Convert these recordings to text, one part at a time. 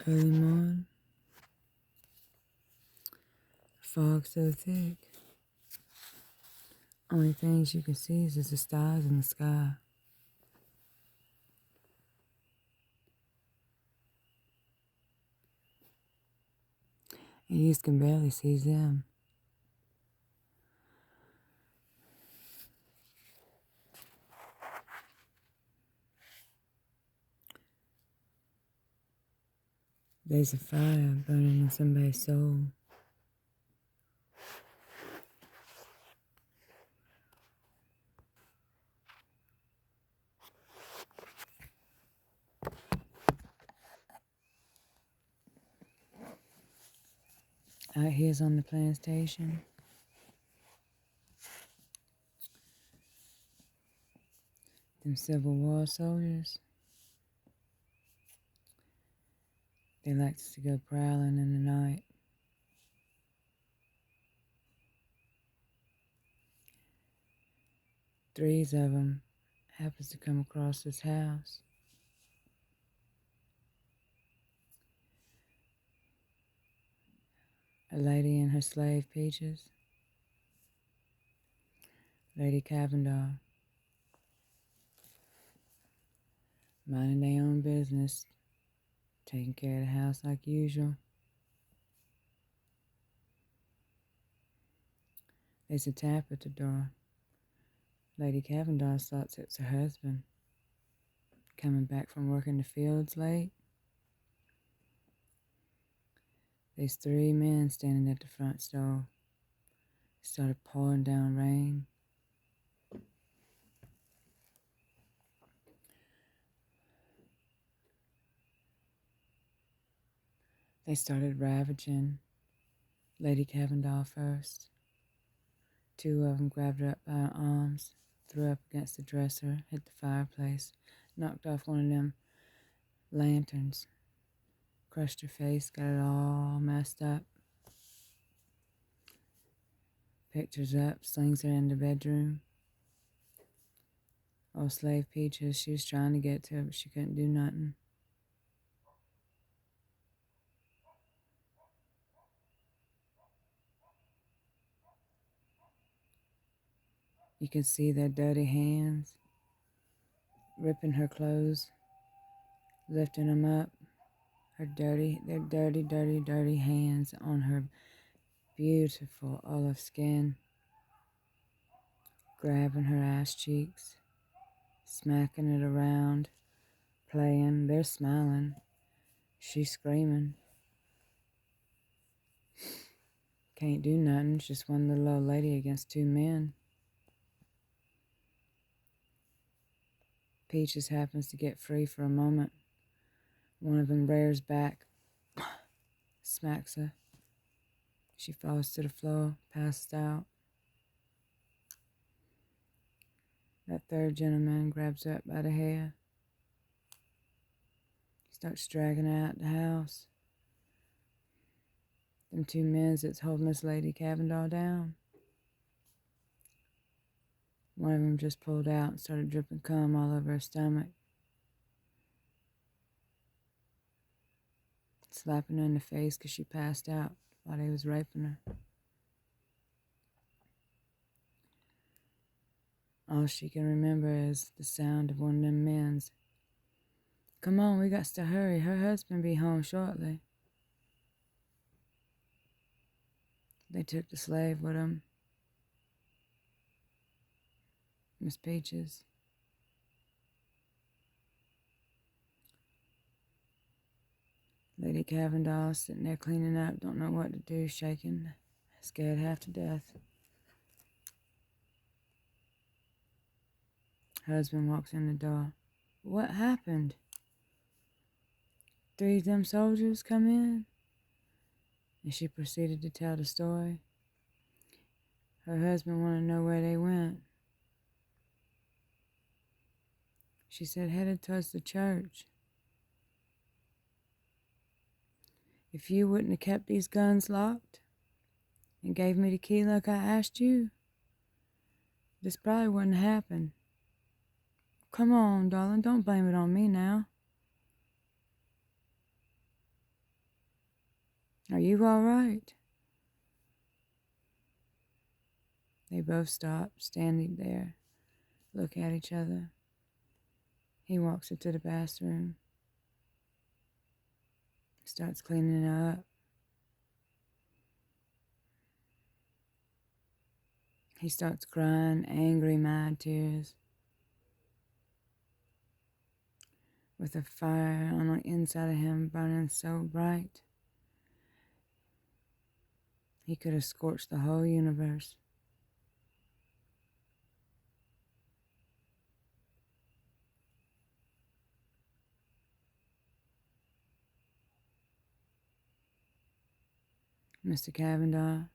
Early morn, fog so thick, only things you can see is just the stars in the sky. And you can barely see them. There's a fire burning in somebody's soul. Out here's on the plantation. Them Civil War soldiers, they like to go prowling in the night. Threes of them happens to come across this house. A lady and her slave Peaches, Lady Cavendar, minding their own business, taking care of the house like usual. There's a tap at the door. Lady Cavendar thought it's her husband, coming back from working the fields late. There's three men standing at the front door. It started pouring down rain. They started ravaging Lady Cavendar first. Two of them grabbed her up by her arms, threw her up against the dresser, hit the fireplace, knocked off one of them lanterns, crushed her face, got it all messed up. Picked her up, slings her in the bedroom. Old slave Peaches, she was trying to get to her, but she couldn't do nothing. You can see their dirty hands ripping her clothes, lifting them up. Their dirty hands on her beautiful olive skin, grabbing her ass cheeks, smacking it around, playing. They're smiling. She's screaming. Can't do nothing. It's just one little old lady against two men. Peaches happens to get free for a moment. One of them rears back, smacks her. She falls to the floor, passed out. That third gentleman grabs her up by the hair. Starts dragging her out the house. Them two men that's holding this Lady Cavendar down. One of them just pulled out and started dripping cum all over her stomach. Slapping her in the face because she passed out while he was raping her. All she can remember is the sound of one of them men's. Come on, we got to hurry. Her husband be home shortly. They took the slave with them. Miss Peaches. Lady Cavendar sitting there cleaning up, don't know what to do, shaking, scared half to death. Husband walks in the door. What happened? Three of them soldiers come in? And she proceeded to tell the story. Her husband wanted to know where they went. She said, headed towards the church. If you wouldn't have kept these guns locked and gave me the key like I asked you, this probably wouldn't happen. Come on, darling, don't blame it on me now. Are you all right? They both stop, standing there, look at each other. He walks into the bathroom, starts cleaning up. He starts crying, angry, mad tears, with a fire on the inside of him burning so bright. He could have scorched the whole universe. Mr. Cavendar,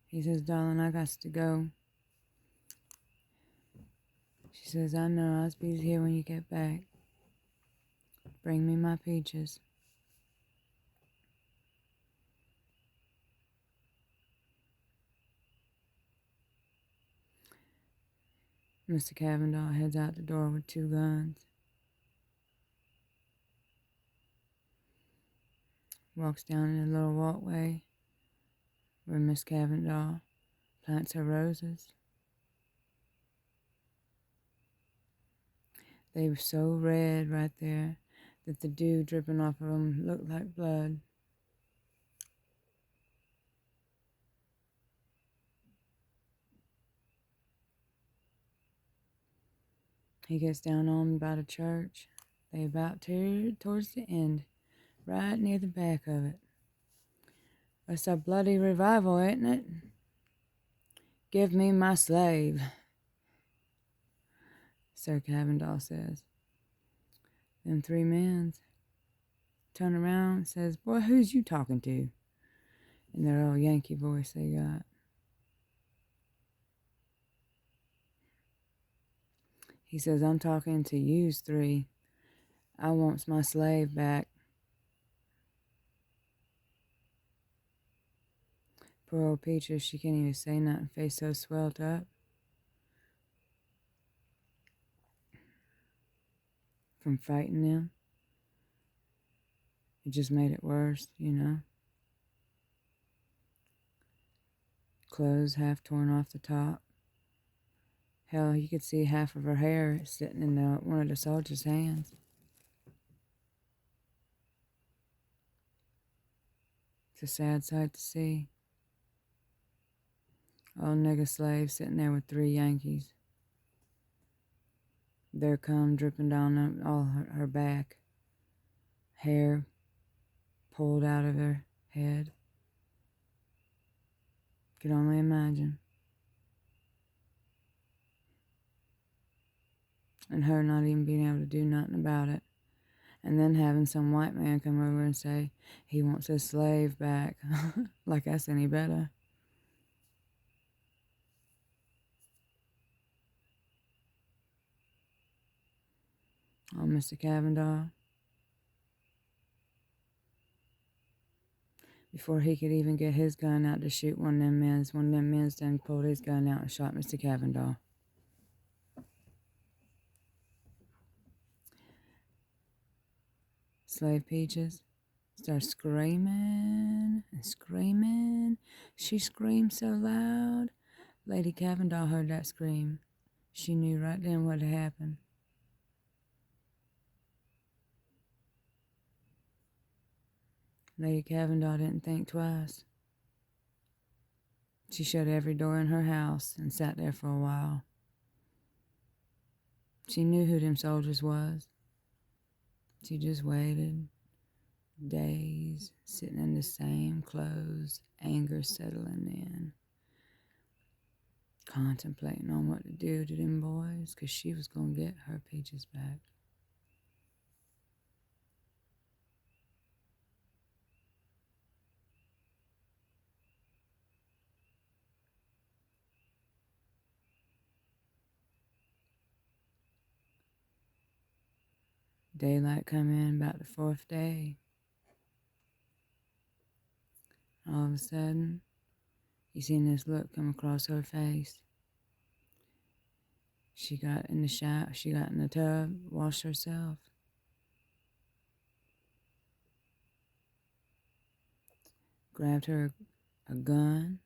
he says, darling, I got to go. She says, I know, I'll be here when you get back. Bring me my peaches. Mr. Cavendar heads out the door with 2 guns. Walks down in a little walkway where Miss Cavendar plants her roses. They were so red right there that the dew dripping off of them looked like blood. He gets down on by the church. They about towards the end, right near the back of it. It's a bloody revival, ain't it? Give me my slave, Sir Cavendar says. Them 3 men turn around and says, boy, who's you talking to? In their old Yankee voice they got. He says, I'm talking to yous 3. I wants my slave back. Poor old Peaches, she can't even say nothing, face so swelled up. From fighting them. It just made it worse, you know. Clothes half torn off the top. Hell, you could see half of her hair sitting in one of the soldiers' hands. It's a sad sight to see. Old nigger slave sitting there with 3 Yankees. Their cum dripping down all her back. Hair pulled out of her head. Could only imagine. And her not even being able to do nothing about it. And then having some white man come over and say he wants his slave back. Like that's any better. Oh, Mr. Cavendar. Before he could even get his gun out to shoot one of them men then pulled his gun out and shot Mr. Cavendar. Slave Peaches starts screaming and screaming. She screamed so loud, Lady Cavendar heard that scream. She knew right then what had happened. Lady Cavendar didn't think twice. She shut every door in her house and sat there for a while. She knew who them soldiers was. She just waited, days, sitting in the same clothes, anger settling in, contemplating on what to do to them boys, because she was going to get her Peaches back. Daylight come in about the 4th day. All of a sudden, you seen this look come across her face. She got in the shower, she got in the tub, washed herself. grabbed her a gun,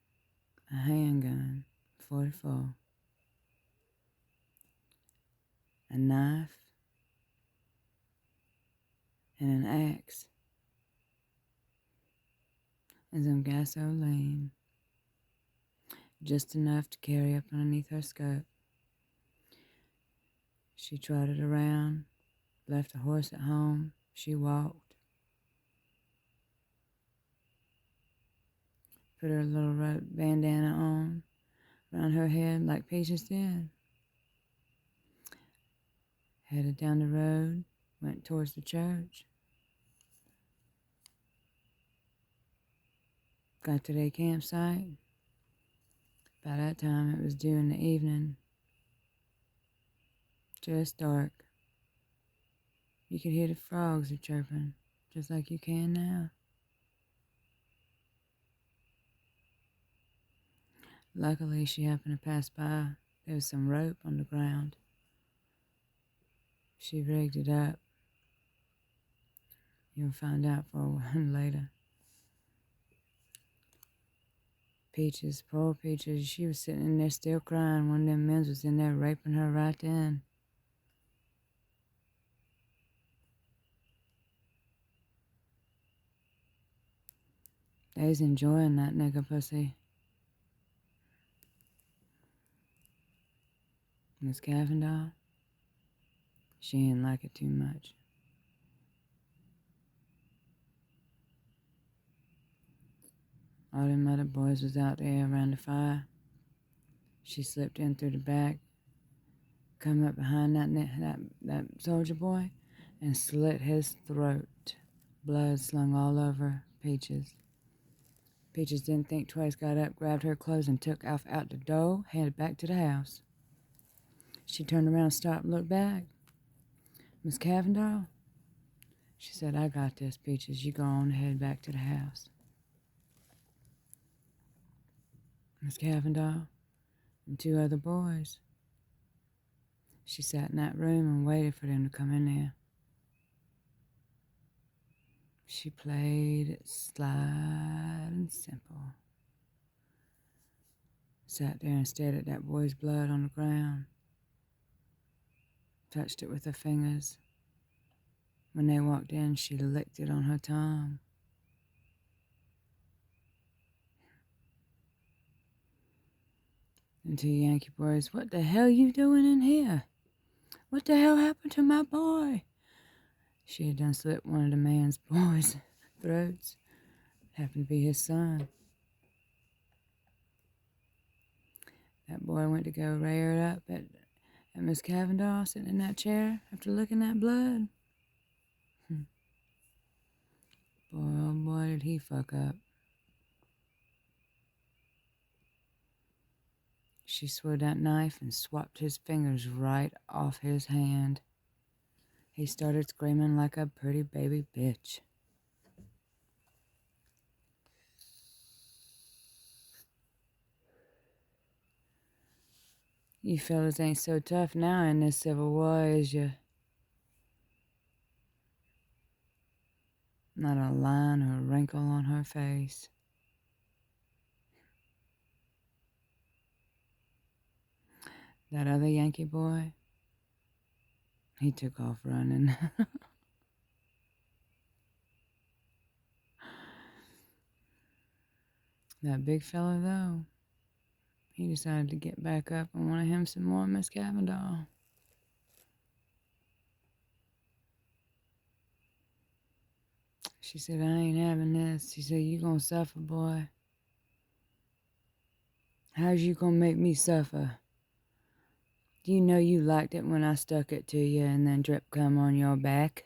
a handgun, 44, a knife, and an axe, and some gasoline, just enough to carry up underneath her skirt. She trotted around, left the horse at home. She walked, put her little red bandana on around her head like Peaches did. Headed down the road, went towards the church. Got to their campsite. By that time, it was due in the evening. Just dark. You could hear the frogs chirping, just like you can now. Luckily, she happened to pass by. There was some rope on the ground. She rigged it up. You'll find out for a while later. Peaches, poor Peaches, she was sitting in there still crying. One of them men was in there raping her right then. They's enjoying that nigger pussy. Miss Cavendall, she ain't like it too much. All them other boys was out there around the fire. She slipped in through the back, come up behind that soldier boy, and slit his throat. Blood slung all over Peaches. Peaches didn't think twice, got up, grabbed her clothes, and took off out the door, headed back to the house. She turned around, stopped, and looked back. Miss Cavendall? She said, I got this, Peaches. You go on ahead back to the house. Miss Cavendall and two other boys. She sat in that room and waited for them to come in there. She played it slight and simple. Sat there and stared at that boy's blood on the ground. Touched it with her fingers. When they walked in, she licked it on her tongue. And two Yankee boys, what the hell you doing in here? What the hell happened to my boy? She had done slit one of the man's boys' throats. Happened to be his son. That boy went to go rear it up at Miss Cavendall sitting in that chair after looking at blood. Boy, oh boy, did he fuck up. She swore that knife and swapped his fingers right off his hand. He started screaming like a pretty baby bitch. You fellas ain't so tough now in this Civil War, is you? Not a line or a wrinkle on her face. That other Yankee boy, he took off running. That big fella, though, he decided to get back up and wanted him some more Miss Cavendall. She said, I ain't having this. She said, you gonna suffer, boy. How's you gonna make me suffer? Do you know you liked it when I stuck it to you and then drip come on your back?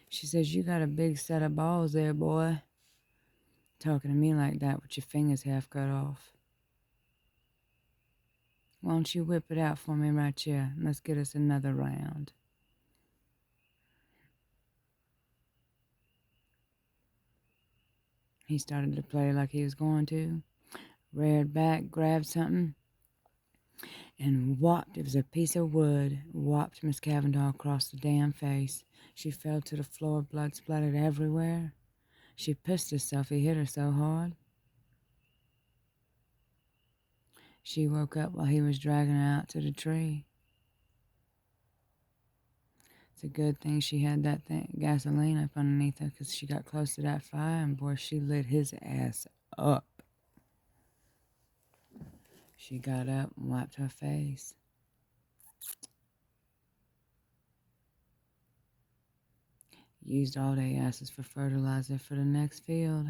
She says, you got a big set of balls there, boy. Talking to me like that with your fingers half cut off. Why don't you whip it out for me right here? Let's get us another round. He started to play like he was going to. Reared back, grabbed something, and whopped. It was a piece of wood. Whopped Miss Cavendall across the damn face. She fell to the floor, blood splattered everywhere. She pissed herself, he hit her so hard. She woke up while he was dragging her out to the tree. It's a good thing she had that gasoline up underneath her, because she got close to that fire, and boy, she lit his ass up. She got up and wiped her face. Used all their asses for fertilizer for the next field.